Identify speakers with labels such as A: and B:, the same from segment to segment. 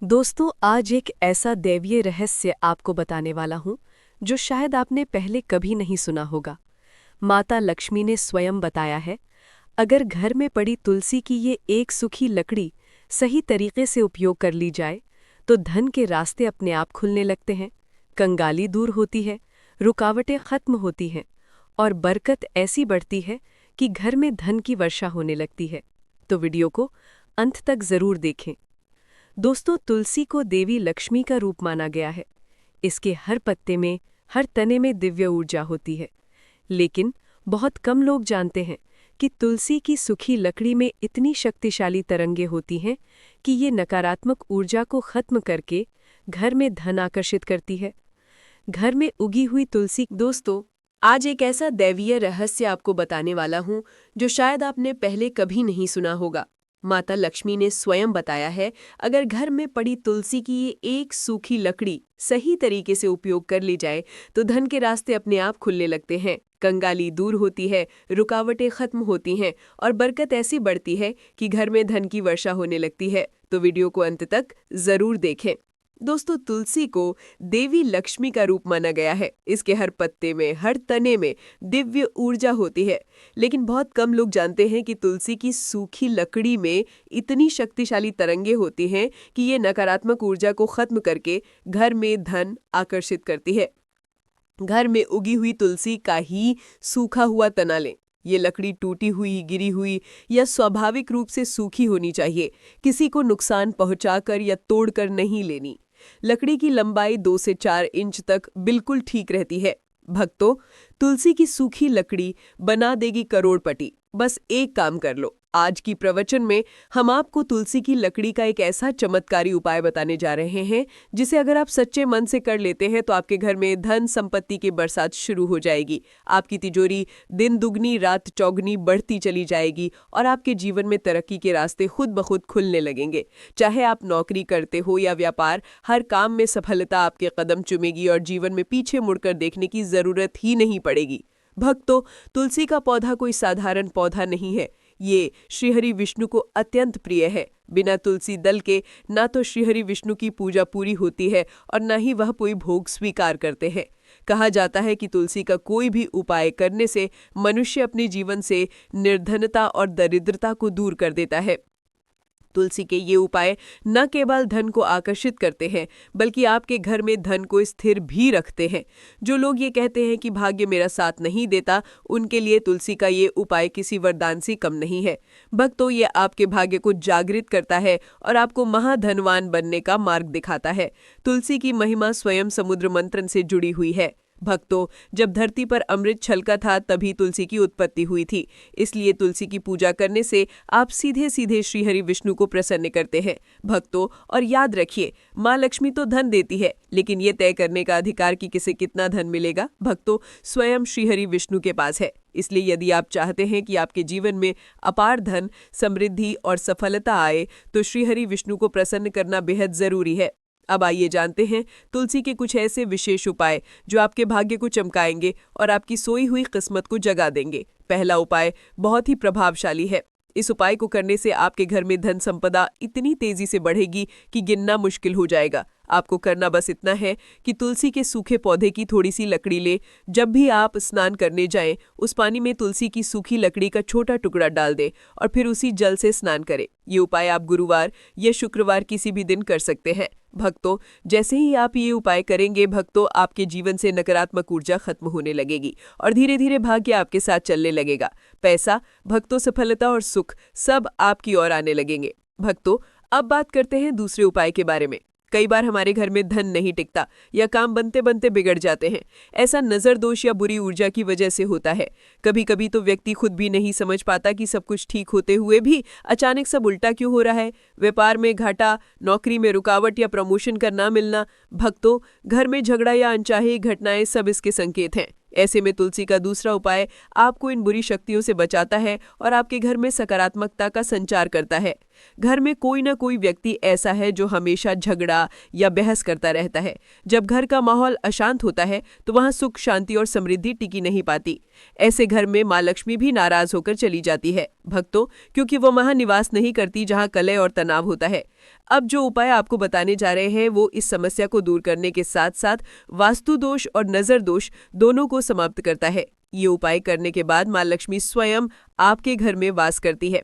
A: दोस्तों, आज एक ऐसा दैवीय रहस्य आपको बताने वाला हूं जो शायद आपने पहले कभी नहीं सुना होगा। माता लक्ष्मी ने स्वयं बताया है, अगर घर में पड़ी तुलसी की ये एक सूखी लकड़ी सही तरीके से उपयोग कर ली जाए तो धन के रास्ते अपने आप खुलने लगते हैं, कंगाली दूर होती है, रुकावटें खत्म होती हैं और बरकत ऐसी बढ़ती है कि घर में धन की वर्षा होने लगती है। तो वीडियो को अंत तक जरूर देखें। दोस्तों, तुलसी को देवी लक्ष्मी का रूप माना गया है। इसके हर पत्ते में, हर तने में दिव्य ऊर्जा होती है। लेकिन बहुत कम लोग जानते हैं कि तुलसी की सूखी लकड़ी में इतनी शक्तिशाली तरंगें होती हैं कि ये नकारात्मक ऊर्जा को खत्म करके घर में धन आकर्षित करती है। घर में उगी हुई तुलसी। दोस्तों, आज एक ऐसा दैवीय रहस्य आपको बताने वाला हूं जो शायद आपने पहले कभी नहीं सुना होगा। माता लक्ष्मी ने स्वयं बताया है, अगर घर में पड़ी तुलसी की ये एक सूखी लकड़ी सही तरीके से उपयोग कर ली जाए तो धन के रास्ते अपने आप खुलने लगते हैं, कंगाली दूर होती है, रुकावटें खत्म होती हैं और बरकत ऐसी बढ़ती है कि घर में धन की वर्षा होने लगती है। तो वीडियो को अंत तक जरूर देखें। दोस्तों, तुलसी को देवी लक्ष्मी का रूप माना गया है। इसके हर पत्ते में, हर तने में दिव्य ऊर्जा होती है। लेकिन बहुत कम लोग जानते हैं कि तुलसी की सूखी लकड़ी में इतनी शक्तिशाली तरंगें होती हैं कि ये नकारात्मक ऊर्जा को खत्म करके घर में धन आकर्षित करती है। घर में उगी हुई तुलसी का ही सूखा हुआ तना लें। ये लकड़ी टूटी हुई, गिरी हुई या स्वाभाविक रूप से सूखी होनी चाहिए। किसी को नुकसान पहुंचाकर या तोड़कर नहीं लेनी। लकड़ी की लंबाई 2 से 4 इंच तक बिल्कुल ठीक रहती है। भक्तों, तुलसी की सूखी लकड़ी बना देगी करोड़पति। बस एक काम कर लो। आज की प्रवचन में हम आपको तुलसी की लकड़ी का एक ऐसा चमत्कारी उपाय बताने जा रहे हैं जिसे अगर आप सच्चे मन से कर लेते हैं तो आपके घर में धन संपत्ति की बरसात शुरू हो जाएगी। आपकी तिजोरी दिन दुगनी रात चौगनी बढ़ती चली जाएगी और आपके जीवन में तरक्की के रास्ते खुद ब खुद खुलने लगेंगे। चाहे आप नौकरी करते हो या व्यापार, हर काम में सफलता आपके कदम चूमेगी और जीवन में पीछे मुड़कर देखने की जरूरत ही नहीं पड़ेगी। भक्तों, तुलसी का पौधा कोई साधारण पौधा नहीं है। ये श्रीहरि विष्णु को अत्यंत प्रिय है। बिना तुलसी दल के ना तो श्रीहरि विष्णु की पूजा पूरी होती है और ना ही वह कोई भोग स्वीकार करते हैं। कहा जाता है कि तुलसी का कोई भी उपाय करने से मनुष्य अपने जीवन से निर्धनता और दरिद्रता को दूर कर देता है। तुलसी के ये उपाय न केवल धन को आकर्षित करते हैं बल्कि आपके घर में धन को स्थिर भी रखते हैं। जो लोग ये कहते हैं कि भाग्य मेरा साथ नहीं देता, उनके लिए तुलसी का ये उपाय किसी वरदान से कम नहीं है। भक्तों, ये आपके भाग्य को जागृत करता है और आपको महाधनवान बनने का मार्ग दिखाता है। तुलसी की महिमा स्वयं समुद्र मंथन से जुड़ी हुई है। भक्तों, जब धरती पर अमृत छलका था तभी तुलसी की उत्पत्ति हुई थी। इसलिए तुलसी की पूजा करने से आप सीधे सीधे श्रीहरि विष्णु को प्रसन्न करते हैं। भक्तों, और याद रखिए, माँ लक्ष्मी तो धन देती है, लेकिन ये तय करने का अधिकार कि किसे कितना धन मिलेगा, भक्तों, स्वयं श्रीहरि विष्णु के पास है। इसलिए यदि आप चाहते हैं कि आपके जीवन में अपार धन, समृद्धि और सफलता आए तो श्रीहरि विष्णु को प्रसन्न करना बेहद जरूरी है। अब आइए जानते हैं तुलसी के कुछ ऐसे विशेष उपाय जो आपके भाग्य को चमकाएंगे और आपकी सोई हुई किस्मत को जगा देंगे। पहला उपाय बहुत ही प्रभावशाली है। इस उपाय को करने से आपके घर में धन संपदा इतनी तेजी से बढ़ेगी कि गिनना मुश्किल हो जाएगा। आपको करना बस इतना है कि तुलसी के सूखे पौधे की थोड़ी सी लकड़ी ले। जब भी आप स्नान करने जाएं, उस पानी में तुलसी की सूखी लकड़ी का छोटा टुकड़ा डाल दें और फिर उसी जल से स्नान करें। ये उपाय आप गुरुवार या शुक्रवार किसी भी दिन कर सकते हैं। भक्तों, जैसे ही आप ये उपाय करेंगे, भक्तों, आपके जीवन से नकारात्मक ऊर्जा खत्म होने लगेगी और धीरे धीरे भाग्य आपके साथ चलने लगेगा। पैसा, भक्तों, सफलता और सुख सब आपकी ओर आने लगेंगे। भक्तों, अब बात करते हैं दूसरे उपाय के बारे में। कई बार हमारे घर में धन नहीं टिकता या काम बनते बनते बिगड़ जाते हैं। ऐसा नजर दोष या बुरी ऊर्जा की वजह से होता है। कभी कभी तो व्यक्ति खुद भी नहीं समझ पाता कि सब कुछ ठीक होते हुए भी अचानक सब उल्टा क्यों हो रहा है। व्यापार में घाटा, नौकरी में रुकावट या प्रमोशन का ना मिलना, भक्तों, घर में झगड़ा या अनचाही घटनाएं सब इसके संकेत हैं। ऐसे में तुलसी का दूसरा उपाय आपको इन बुरी शक्तियों से बचाता है और आपके घर में सकारात्मकता का संचार करता है। घर में कोई ना कोई व्यक्ति ऐसा है जो हमेशा झगड़ा या बहस करता रहता है। जब घर का माहौल अशांत होता है तो वहां सुख, शांति और समृद्धि टिकी नहीं पाती। ऐसे घर में माँ लक्ष्मी भी नाराज होकर चली जाती है, भक्तों, क्योंकि वो वहां निवास नहीं करती जहां कलह और तनाव होता है।
B: अब जो उपाय आपको बताने जा रहे हैं वो इस समस्या को दूर करने के साथ साथ वास्तु दोष और नजर दोष दोनों को समाप्त करता है। ये उपाय करने के बाद माँ लक्ष्मी स्वयं आपके घर में वास करती है।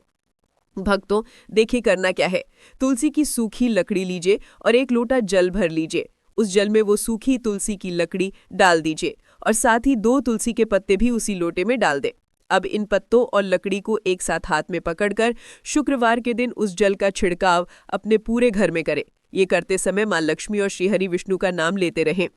B: भक्तों, देखिए करना क्या है। तुलसी की सूखी लकड़ी लीजिए और 1 लोटा जल भर लीजिए। उस जल में वो सूखी तुलसी की लकड़ी डाल दीजिए और साथ ही 2 तुलसी के पत्ते भी उसी लोटे में डाल दें। अब इन पत्तों और लकड़ी को एक साथ हाथ में पकड़कर शुक्रवार के दिन उस जल का छिड़काव अपने पूरे घर में करें। ये करते समय माँ लक्ष्मी और श्रीहरि विष्णु का नाम लेते रहें।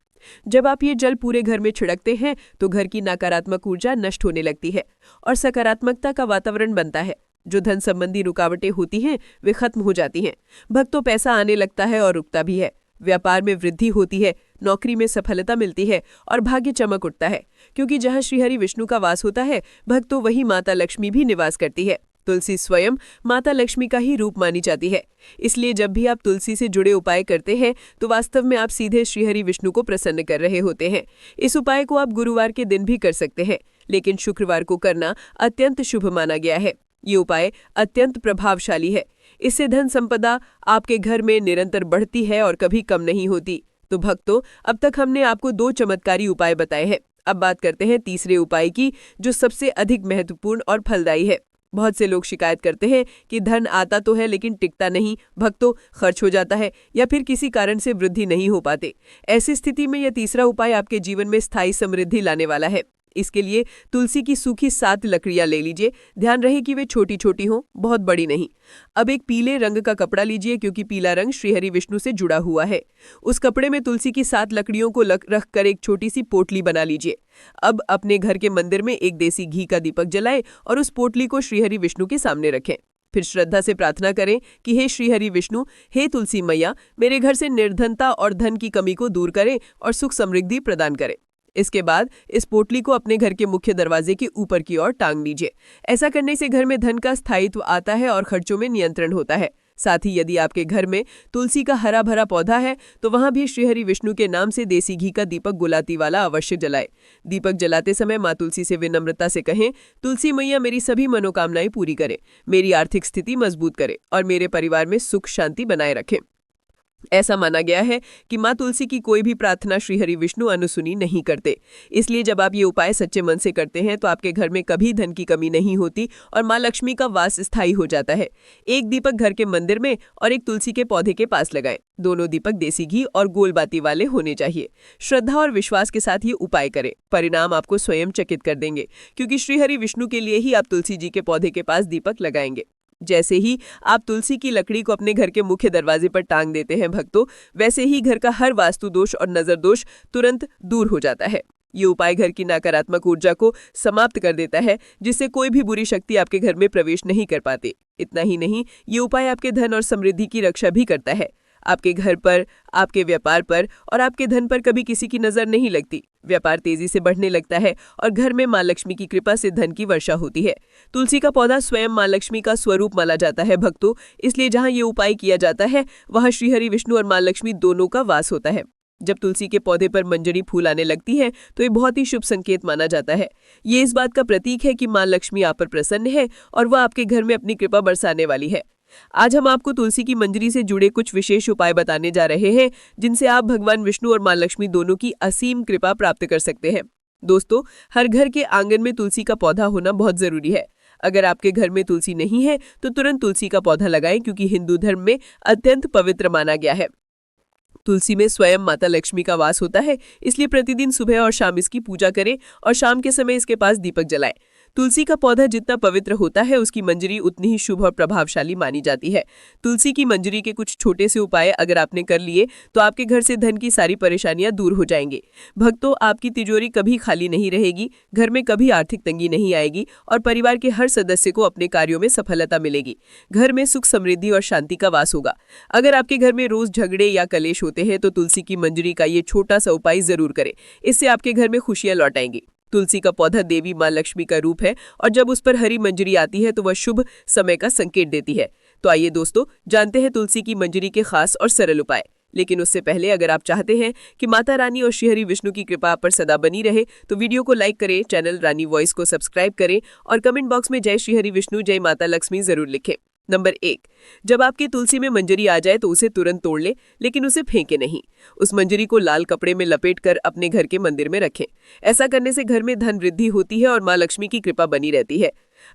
B: जब आप ये जल पूरे घर में छिड़कते हैं तो घर की नकारात्मक ऊर्जा नष्ट होने लगती है और सकारात्मकता का वातावरण बनता है। जो धन संबंधी रुकावटें होती हैं वे खत्म हो जाती हैं। भक्तों, पैसा आने लगता है और रुकता भी है। व्यापार में वृद्धि होती है, नौकरी में सफलता मिलती है और भाग्य चमक उठता है, क्योंकि जहाँ श्रीहरि विष्णु का वास होता है भक्तों वही माता लक्ष्मी भी निवास करती है। तुलसी स्वयं माता लक्ष्मी का ही रूप मानी जाती है। इसलिए जब भी आप तुलसी से जुड़े उपाय करते हैं तो वास्तव में आप सीधे श्रीहरि विष्णु को प्रसन्न कर रहे होते हैं। इस उपाय को आप गुरुवार के दिन भी कर सकते हैं, लेकिन शुक्रवार को करना अत्यंत शुभ माना गया है। ये उपाय अत्यंत प्रभावशाली है। इससे धन संपदा आपके घर में निरंतर बढ़ती है और कभी कम नहीं होती। तो भक्तों, अब तक हमने आपको 2 चमत्कारी उपाय बताए हैं। अब बात करते हैं तीसरे उपाय की, जो सबसे अधिक महत्वपूर्ण और फलदायी है। बहुत से लोग शिकायत करते हैं कि धन आता तो है लेकिन टिकता नहीं, भक्तों खर्च हो जाता है या फिर किसी कारण से वृद्धि नहीं हो पाते। ऐसी स्थिति में यह तीसरा उपाय आपके जीवन में स्थायी समृद्धि लाने वाला है। इसके लिए तुलसी की सूखी 7 लकड़ियां ले लीजिए। ध्यान रहे कि वे छोटी छोटी हों, बहुत बड़ी नहीं। अब एक पीले रंग का कपड़ा लीजिए, क्योंकि पीला रंग श्रीहरि विष्णु से जुड़ा हुआ है। उस कपड़े में तुलसी की 7 लकड़ियों को रखकर एक छोटी सी पोटली बना लीजिए। अब अपने घर के मंदिर में एक देसी घी का दीपक जलाएं और उस पोटली को श्रीहरि विष्णु के सामने रखें। फिर श्रद्धा से प्रार्थना करें कि हे श्रीहरि विष्णु, हे तुलसी मैया, मेरे घर से निर्धनता और धन की कमी को दूर करें और सुख समृद्धि प्रदान करें। इसके बाद इस पोटली को अपने घर के मुख्य दरवाजे के ऊपर की ओर टांग लीजिए। ऐसा करने से घर में धन का स्थायित्व आता है और खर्चों में नियंत्रण होता है। साथ ही यदि आपके घर में तुलसी का हरा भरा पौधा है तो वहां भी श्रीहरि विष्णु के नाम से देसी घी का दीपक गुलाती वाला अवश्य जलाए। दीपक जलाते समय माँ तुलसी से विनम्रता से कहें, तुलसी मैया मेरी सभी मनोकामनाएं पूरी करे, मेरी आर्थिक स्थिति मजबूत करे और मेरे परिवार में सुख शांति बनाए रखे। ऐसा माना गया है कि माँ तुलसी की कोई भी प्रार्थना श्रीहरि विष्णु अनसुनी नहीं करते। इसलिए जब आप ये उपाय सच्चे मन से करते हैं तो आपके घर में कभी धन की कमी नहीं होती और माँ लक्ष्मी का वास स्थायी हो जाता है। एक दीपक घर के मंदिर में और एक तुलसी के पौधे के पास लगाएं। दोनों दीपक देसी घी और गोल बाती वाले होने चाहिए। श्रद्धा और विश्वास के साथ ये उपाय करें, परिणाम आपको स्वयं चकित कर देंगे, क्योंकि श्रीहरि विष्णु के लिए ही आप तुलसी जी के पौधे के पास दीपक लगाएंगे। जैसे ही आप तुलसी की लकड़ी को अपने घर के मुख्य दरवाजे पर टांग देते हैं भक्तों, वैसे ही घर का हर वास्तु दोष और नजर दोष तुरंत दूर हो जाता है। ये उपाय घर की नकारात्मक ऊर्जा को समाप्त कर देता है, जिससे कोई भी बुरी शक्ति आपके घर में प्रवेश नहीं कर पाती। इतना ही नहीं, ये उपाय आपके धन और समृद्धि की रक्षा भी करता है। आपके घर पर, आपके व्यापार पर और आपके धन पर कभी किसी की नजर नहीं लगती। व्यापार तेजी से बढ़ने लगता है और घर में माँ लक्ष्मी की कृपा से धन की वर्षा होती है। तुलसी का पौधा स्वयं माँ लक्ष्मी का स्वरूप माना जाता है भक्तों, इसलिए जहाँ ये उपाय किया जाता है वहाँ श्रीहरि विष्णु और माँ लक्ष्मी दोनों का वास होता है। जब तुलसी के पौधे पर मंजरी फूल आने लगती है तो ये बहुत ही शुभ संकेत माना जाता है। ये इस बात का प्रतीक है कि माँ लक्ष्मी आप पर प्रसन्न है और वह आपके घर में अपनी कृपा बरसाने वाली है। आज हम आपको तुलसी की मंजरी से जुड़े कुछ विशेष उपाय बताने जा रहे हैं, जिनसे आप भगवान विष्णु और माँ लक्ष्मी दोनों की असीम कृपा प्राप्त कर सकते हैं। दोस्तों, हर घर के आंगन में तुलसी का पौधा होना बहुत जरूरी है। अगर आपके घर में तुलसी नहीं है तो तुरंत तुलसी का पौधा लगाएं, क्योंकि हिंदू धर्म में अत्यंत पवित्र माना गया है। तुलसी में स्वयं माता लक्ष्मी का वास होता है, इसलिए प्रतिदिन सुबह और शाम इसकी पूजा करें और शाम के समय इसके पास दीपक जलाएं। तुलसी का पौधा जितना पवित्र होता है उसकी मंजरी उतनी ही शुभ और प्रभावशाली मानी जाती है। तुलसी की मंजरी के कुछ छोटे से उपाय अगर आपने कर लिए तो आपके घर से धन की सारी परेशानियां दूर हो जाएंगी। भक्तों, आपकी तिजोरी कभी खाली नहीं रहेगी, घर में कभी आर्थिक तंगी नहीं आएगी और परिवार के हर सदस्य को अपने कार्यों में सफलता मिलेगी। घर में सुख समृद्धि और शांति का वास होगा। अगर आपके घर में रोज झगड़े या कलेश होते हैं तो तुलसी की मंजरी का ये छोटा सा उपाय जरूर करें, इससे आपके घर में खुशियां लौट आएंगी। तुलसी का पौधा देवी माँ लक्ष्मी का रूप है और जब उस पर हरी मंजरी आती है तो वह शुभ समय का संकेत देती है। तो आइए दोस्तों, जानते हैं तुलसी की मंजरी के खास और सरल उपाय। लेकिन उससे पहले अगर आप चाहते हैं कि माता रानी और श्रीहरि विष्णु की कृपा आप पर सदा बनी रहे तो वीडियो को लाइक करें, चैनल रानी वॉइस को सब्सक्राइब करें और कमेंट बॉक्स में जय श्रीहरि विष्णु, जय माता लक्ष्मी जरूर लिखें। नंबर 1, जब आपकी तुलसी में मंजरी आ जाए तो उसे तुरंत तोड़ ले, लेकिन उसे फेंके नहीं। उस मंजरी को लाल कपड़े में लपेटकर अपने घर के मंदिर में रखें। ऐसा करने से घर में धन वृद्धि होती है और माँ लक्ष्मी की कृपा बनी रहती है।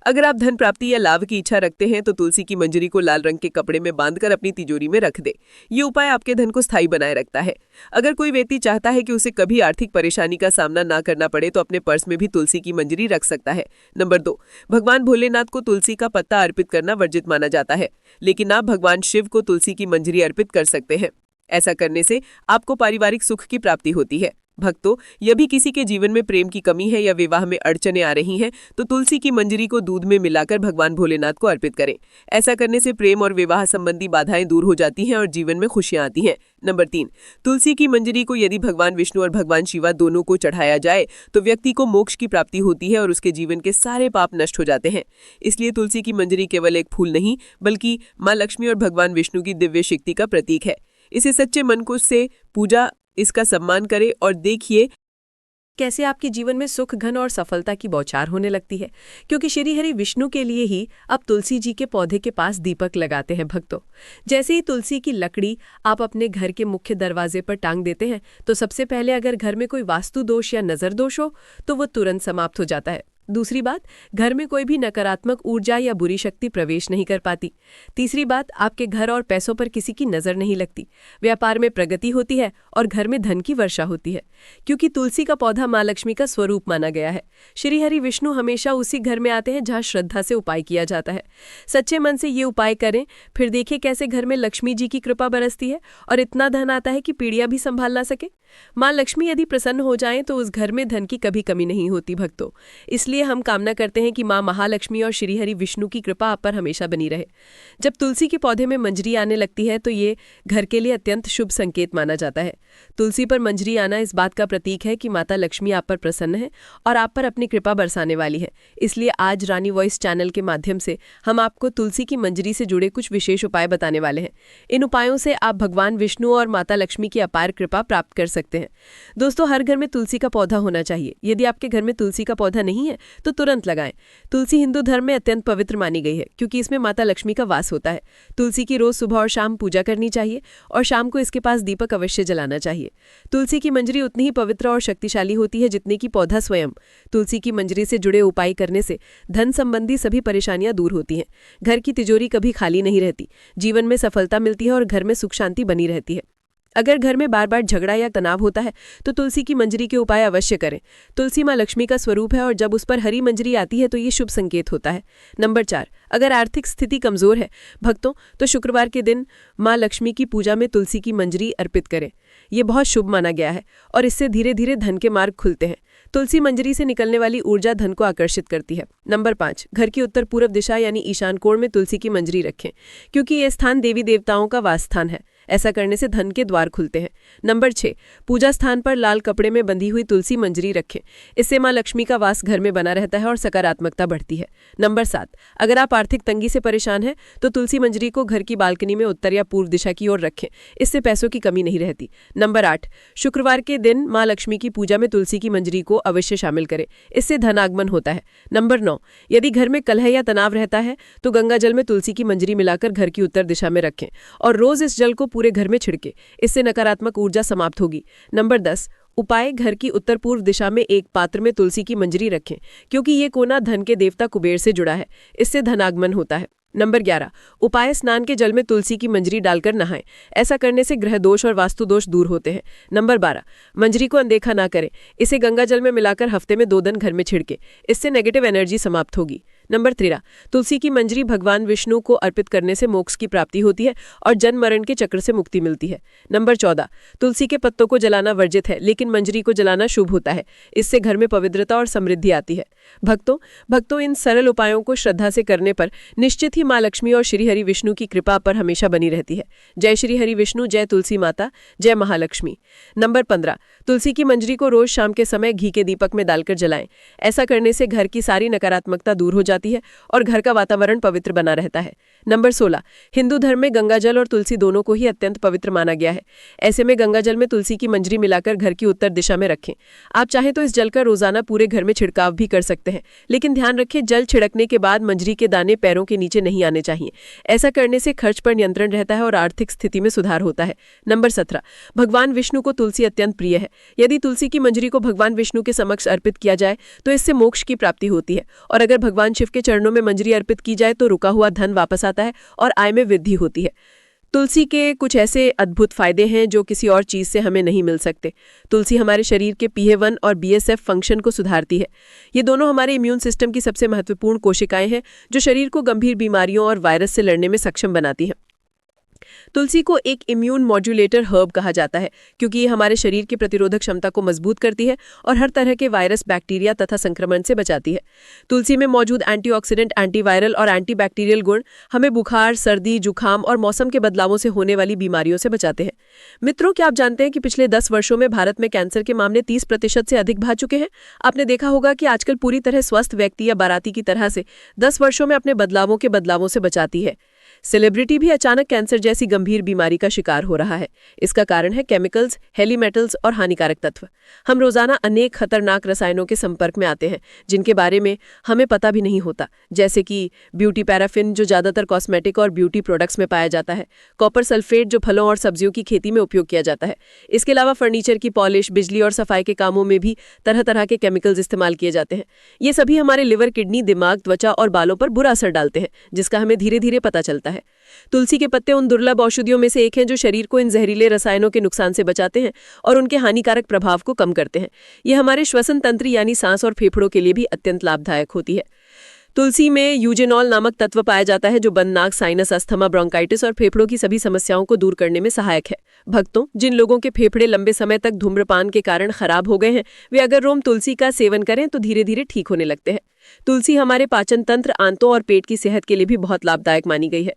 B: अगर आप धन प्राप्ति या लाभ की इच्छा रखते हैं तो तुलसी की मंजरी को लाल रंग के कपड़े में बांधकर अपनी तिजोरी में रख दे। ये उपाय आपके धन को स्थायी बनाए रखता है। अगर कोई व्यक्ति चाहता है कि उसे कभी आर्थिक परेशानी का सामना ना करना पड़े तो अपने पर्स में भी तुलसी की मंजरी रख सकता है। नंबर 2, भगवान भोलेनाथ को तुलसी का पत्ता अर्पित करना वर्जित माना जाता है, लेकिन आप भगवान शिव को तुलसी की मंजरी अर्पित कर सकते हैं। ऐसा करने से आपको पारिवारिक सुख की प्राप्ति होती है। भक्तों, यदि किसी के जीवन में प्रेम की कमी है या विवाह में अड़चनें आ रही हैं, तो तुलसी की मंजरी को दूध में मिलाकर भगवान भोलेनाथ को अर्पित करें। ऐसा करने से प्रेम और विवाह संबंधी बाधाएं दूर हो जाती हैं और जीवन में खुशियां आती हैं। नंबर 3, तुलसी की मंजरी को यदि भगवान विष्णु और भगवान शिवा दोनों को चढ़ाया जाए तो व्यक्ति को मोक्ष की प्राप्ति होती है और उसके जीवन के सारे पाप नष्ट हो जाते हैं। इसलिए तुलसी की मंजरी केवल एक फूल नहीं, बल्कि माँ लक्ष्मी और भगवान विष्णु की दिव्य शक्ति का प्रतीक है। इसे सच्चे मन को से पूजा, इसका सम्मान करें और देखिए
A: कैसे आपके जीवन में सुख, धन और सफलता की बौछार होने लगती है, क्योंकि श्री हरि विष्णु के लिए ही अब तुलसी जी के पौधे के पास दीपक लगाते हैं। भक्तों, जैसे ही तुलसी की लकड़ी आप अपने घर के मुख्य दरवाजे पर टांग देते हैं तो सबसे पहले अगर घर में कोई वास्तु दोष या नजर दोष हो तो वो तुरंत समाप्त हो जाता है। दूसरी बात, घर में कोई भी नकारात्मक ऊर्जा या बुरी शक्ति प्रवेश नहीं कर पाती। तीसरी बात, आपके घर और पैसों पर किसी की नजर नहीं लगती। व्यापार में प्रगति होती है और घर में धन की वर्षा होती है, क्योंकि तुलसी का पौधा माँ लक्ष्मी का स्वरूप माना गया है। श्री हरि विष्णु हमेशा उसी घर में आते हैं जहाँ श्रद्धा से उपाय किया जाता है। सच्चे मन से ये उपाय करें, फिर देखिए कैसे घर में लक्ष्मी जी की कृपा बरसती है और इतना धन आता है कि पीढ़ियां भी संभाल ना सके। माँ लक्ष्मी यदि प्रसन्न हो जाएं तो उस घर में धन की कभी कमी नहीं होती। भक्तों, इसलिए हम कामना करते हैं कि माँ महालक्ष्मी और श्री हरि विष्णु की कृपा आप पर हमेशा बनी रहे। जब तुलसी के पौधे में मंजरी आने लगती है तो ये घर के लिए अत्यंत शुभ संकेत माना जाता है। तुलसी पर मंजरी आना इस बात का प्रतीक है कि माता लक्ष्मी आप पर प्रसन्न है और आप पर अपनी कृपा बरसाने वाली है। इसलिए आज रानी वॉइस चैनल के माध्यम से हम आपको तुलसी की मंजरी से जुड़े कुछ विशेष उपाय बताने वाले हैं। इन उपायों से आप भगवान विष्णु और माता लक्ष्मी की अपार कृपा प्राप्त कर सकते हैं। दोस्तों, हर घर में तुलसी का पौधा होना चाहिए। यदि आपके घर में तुलसी का पौधा नहीं है तो तुरंत लगाएं। तुलसी हिंदू धर्म में अत्यंत पवित्र मानी गई है, क्योंकि इसमें माता लक्ष्मी का वास होता है। तुलसी की रोज सुबह और शाम पूजा करनी चाहिए और शाम को इसके पास दीपक अवश्य जलाना चाहिए। तुलसी की मंजरी उतनी ही पवित्र और शक्तिशाली होती है जितनी कि पौधा स्वयं। तुलसी की मंजरी से जुड़े उपाय करने से धन संबंधी सभी परेशानियां दूर होती हैं। घर की तिजोरी कभी खाली नहीं रहती, जीवन में सफलता मिलती है और घर में सुख शांति बनी रहती है। अगर घर में बार बार झगड़ा या तनाव होता है तो तुलसी की मंजरी के उपाय अवश्य करें। तुलसी माँ लक्ष्मी का स्वरूप है और जब उस पर हरी मंजरी आती है तो ये शुभ संकेत होता है। नंबर 4, अगर आर्थिक स्थिति कमजोर है भक्तों तो शुक्रवार के दिन माँ लक्ष्मी की पूजा में तुलसी की मंजरी अर्पित करें। ये बहुत शुभ माना गया है और इससे धीरे धीरे धन के मार्ग खुलते हैं। तुलसी मंजरी से निकलने वाली ऊर्जा धन को आकर्षित करती है। नंबर 5, घर की उत्तर पूर्व दिशा यानी ईशान कोण में तुलसी की मंजरी रखें, क्योंकि यह स्थान देवी देवताओं का वास स्थान है। ऐसा करने से धन के द्वार खुलते हैं। नंबर 6, पूजा स्थान पर लाल कपड़े में बंधी हुई तुलसी मंजरी रखें। इससे माँ लक्ष्मी का वास घर में बना रहता है और सकारात्मकता बढ़ती है। नंबर 7, अगर आप आर्थिक तंगी से परेशान हैं तो तुलसी मंजरी को घर की बालकनी में उत्तर या पूर्व दिशा की ओर रखें। इससे पैसों की कमी नहीं रहती। नंबर 8, शुक्रवार के दिन माँ लक्ष्मी की पूजा में तुलसी की मंजरी को अवश्य शामिल करें। इससे धन आगमन होता है। नंबर 9, यदि घर में कलह या तनाव रहता है तो गंगा जल में तुलसी की मंजरी मिलाकर घर की उत्तर दिशा में रखें और रोज इस जल को पूरे घर में छिड़के। इससे नकारात्मक ऊर्जा समाप्त होगी। नंबर 10, उपाय, घर की उत्तर पूर्व दिशा में एक पात्र में तुलसी की मंजरी रखें, क्योंकि ये कोना धन के देवता कुबेर से जुड़ा है। इससे धन आगमन होता है। नंबर 11, उपाय, स्नान के जल में तुलसी की मंजरी डालकर नहाएं। ऐसा करने से ग्रह दोष और वास्तु दोष दूर होते हैं। नंबर 12, मंजरी को अनदेखा ना करें। इसे गंगा जल में मिलाकर हफ्ते में 2 दिन घर में छिड़के। इससे नेगेटिव एनर्जी समाप्त होगी। नंबर 13, तुलसी की मंजरी भगवान विष्णु को अर्पित करने से मोक्ष की प्राप्ति होती है और जन्म मरण के चक्र से मुक्ति मिलती है। नंबर 14, तुलसी के पत्तों को जलाना वर्जित है, लेकिन मंजरी को जलाना शुभ होता है। इससे घर में पवित्रता और समृद्धि आती है। भक्तों, इन सरल उपायों को श्रद्धा से करने पर निश्चित ही माँ लक्ष्मी और श्री हरि विष्णु की कृपा पर हमेशा बनी रहती है। जय श्री हरि विष्णु, जय तुलसी माता, जय महालक्ष्मी। नंबर 15, तुलसी की मंजरी को रोज शाम के समय घी के दीपक में डालकर जलाएं। ऐसा करने से घर की सारी नकारात्मकता दूर हो जाती जाती है और घर का वातावरण पवित्र बना रहता है। नंबर 16, हिंदू धर्म में गंगाजल और तुलसी दोनों को ही अत्यंत पवित्र माना गया है। ऐसे में गंगाजल में तुलसी की मंजरी मिलाकर घर की उत्तर दिशा में रखें। आप चाहें तो इस जल का रोजाना पूरे घर में छिड़काव भी कर सकते हैं, लेकिन ध्यान रखें जल छिड़कने के बाद मंजरी के दाने पैरों के नीचे नहीं आने चाहिए। ऐसा करने से खर्च पर नियंत्रण रहता है और आर्थिक स्थिति में सुधार होता है। नंबर 17, भगवान विष्णु को तुलसी अत्यंत प्रिय है। यदि तुलसी की मंजरी को भगवान विष्णु के समक्ष अर्पित किया जाए तो इससे मोक्ष की प्राप्ति होती है, और अगर भगवान शिव के चरणों में मंजरी अर्पित की जाए तो रुका हुआ धन वापस आता है और आय में वृद्धि होती है। तुलसी के कुछ ऐसे अद्भुत फायदे हैं जो किसी और चीज से हमें नहीं मिल सकते। तुलसी हमारे शरीर के PA1 और BSF फंक्शन को सुधारती है। ये दोनों हमारे इम्यून सिस्टम की सबसे महत्वपूर्ण कोशिकाएं हैं जो शरीर को गंभीर बीमारियों और वायरस से लड़ने में सक्षम बनाती हैं। तुलसी को एक इम्यून मॉड्यूलेटर हर्ब कहा जाता है क्योंकि ये हमारे शरीर की प्रतिरोधक क्षमता को मजबूत करती है और हर तरह के वायरस, बैक्टीरिया तथा संक्रमण से बचाती है। तुलसी में मौजूद एंटीऑक्सीडेंट, एंटीवायरल और एंटीबैक्टीरियल गुण हमें बुखार, सर्दी, जुकाम और मौसम के बदलावों से होने वाली बीमारियों से बचाते हैं। मित्रों, क्या आप जानते हैं कि पिछले 10 वर्षों में भारत में कैंसर के मामले 30% से अधिक बढ़ चुके हैं? आपने देखा होगा कि आजकल पूरी तरह स्वस्थ व्यक्ति या बाराती की तरह से 10 वर्षों में अपने बदलावों से बचाती है। सेलिब्रिटी भी अचानक कैंसर जैसी गंभीर बीमारी का शिकार हो रहा है। इसका कारण है केमिकल्स, हेली मेटल्स और हानिकारक तत्व। हम रोजाना अनेक खतरनाक रसायनों के संपर्क में आते हैं जिनके बारे में हमें पता भी नहीं होता, जैसे कि ब्यूटी पैराफिन जो ज्यादातर कॉस्मेटिक और ब्यूटी प्रोडक्ट्स में पाया जाता है, कॉपर सल्फेट जो फलों और सब्जियों की खेती में उपयोग किया जाता है। इसके अलावा फर्नीचर की पॉलिश, बिजली और सफाई के कामों में भी तरह तरह के केमिकल्स इस्तेमाल किए जाते हैं। ये सभी हमारे लिवर, किडनी, दिमाग, त्वचा और बालों पर बुरा असर डालते हैं, जिसका हमें धीरे धीरे पता चलता है। तुलसी के पत्ते उन दुर्लभ औषधियों में से एक हैं जो शरीर को इन जहरीले रसायनों के नुकसान से बचाते हैं और उनके हानिकारक प्रभाव को कम करते हैं। ये हमारे श्वसन तंत्र यानी सांस और फेफड़ों के लिए भी अत्यंत लाभदायक होती है। तुलसी में यूजेनॉल नामक तत्व पाया जाता है जो बंद नाक, साइनस, अस्थमा, ब्रोंकाइटिस और फेफड़ों की सभी समस्याओं को दूर करने में सहायक है। भक्तों, जिन लोगों के फेफड़े लंबे समय तक धूम्रपान के कारण खराब हो गए हैं, वे अगर रोम तुलसी का सेवन करें तो धीरे धीरे ठीक होने लगते हैं। तुलसी हमारे पाचन तंत्र, आंतों और पेट की सेहत के लिए भी बहुत लाभदायक मानी गई है।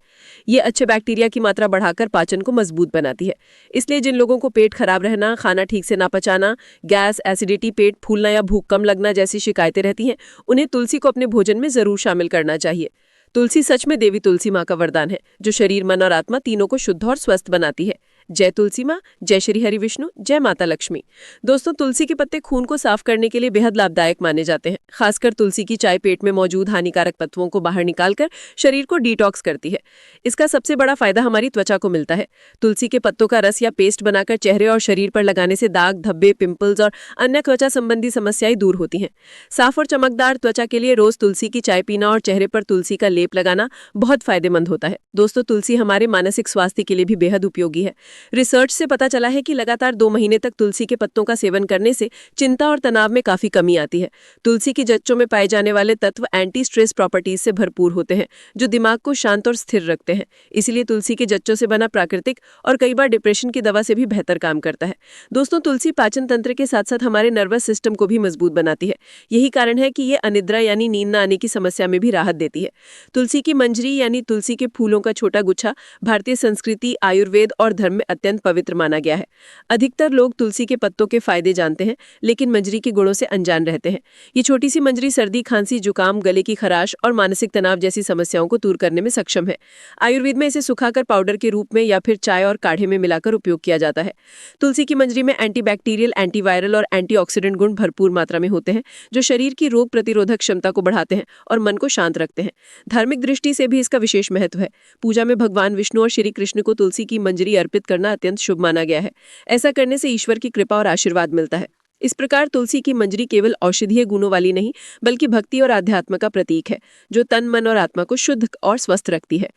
A: ये अच्छे बैक्टीरिया की मात्रा बढ़ाकर पाचन को मजबूत बनाती है। इसलिए जिन लोगों को पेट खराब रहना, खाना ठीक से ना पचाना, गैस, एसिडिटी, पेट फूलना या भूख कम लगना जैसी शिकायतें रहती हैं, उन्हें तुलसी को अपने भोजन में जरूर शामिल करना चाहिए। तुलसी सच में देवी तुलसी माँ का वरदान है जो शरीर, मन और आत्मा तीनों को शुद्ध और स्वस्थ बनाती है। जय तुलसी माँ, जय श्री हरि विष्णु, जय माता लक्ष्मी। दोस्तों, तुलसी के पत्ते खून को साफ करने के लिए बेहद लाभदायक माने जाते हैं। खासकर तुलसी की चाय पेट में मौजूद हानिकारक तत्वों को बाहर निकालकर शरीर को डिटॉक्स करती है। इसका सबसे बड़ा फायदा हमारी त्वचा को मिलता है। तुलसी के पत्तों का रस या पेस्ट बनाकर चेहरे और शरीर पर लगाने से दाग, धब्बे, पिंपल्स और अन्य त्वचा संबंधी समस्याएं दूर होती हैं। साफ और चमकदार त्वचा के लिए रोज तुलसी की चाय पीना और चेहरे पर तुलसी का लेप लगाना बहुत फायदेमंद होता है। दोस्तों, तुलसी हमारे मानसिक स्वास्थ्य के लिए भी बेहद उपयोगी है। रिसर्च से पता चला है कि लगातार 2 महीने तक तुलसी के पत्तों का सेवन करने से चिंता और तनाव में काफी कमी आती है। तुलसी की जच्चों में पाए जाने वाले तत्व एंटी स्ट्रेस प्रॉपर्टीज से भरपूर होते हैं जो दिमाग को शांत और स्थिर रखते हैं। इसीलिए तुलसी के जच्चों से बना प्राकृतिक और कई बार डिप्रेशन की दवा से भी बेहतर काम करता है। दोस्तों, तुलसी पाचन तंत्र के साथ साथ हमारे नर्वस सिस्टम को भी मजबूत बनाती है। यही कारण है कि ये अनिद्रा यानी नींद न आने की समस्या में भी राहत देती है। तुलसी की मंजरी यानी तुलसी के फूलों का छोटा गुच्छा भारतीय संस्कृति, आयुर्वेद और धर्म में अत्यंत पवित्र माना गया है। अधिकतर लोग तुलसी के पत्तों के फायदे जानते हैं लेकिन मंजरी के गुणों से अनजान रहते हैं। ये छोटी सी मंजरी सर्दी, खांसी, जुकाम, गले की खराश और मानसिक तनाव जैसी समस्याओं को दूर करने में सक्षम है। आयुर्वेद में इसे सुखाकर पाउडर के रूप में या फिर चाय और काढ़े में मिलाकर उपयोग किया जाता है। तुलसी की मंजरी में एंटीबैक्टीरियल, एंटीवायरल और एंटीऑक्सीडेंट गुण भरपूर मात्रा में होते हैं जो शरीर की रोग प्रतिरोधक क्षमता को बढ़ाते हैं और मन को शांत रखते हैं। धार्मिक दृष्टि से भी इसका विशेष महत्व है। पूजा में भगवान विष्णु और श्री कृष्ण को तुलसी की मंजरी अर्पित करना अत्यंत शुभ माना गया है। ऐसा करने से ईश्वर की कृपा और आशीर्वाद मिलता है। इस प्रकार तुलसी की मंजरी केवल औषधीय गुणों वाली नहीं बल्कि भक्ति और आध्यात्म का प्रतीक है जो तन, मन और आत्मा को शुद्ध और स्वस्थ रखती है।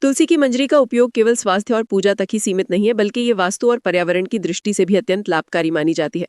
A: तुलसी की मंजरी का उपयोग केवल स्वास्थ्य और पूजा तक ही सीमित नहीं है बल्कि ये वास्तु और पर्यावरण की दृष्टि से भी अत्यंत लाभकारी मानी जाती है।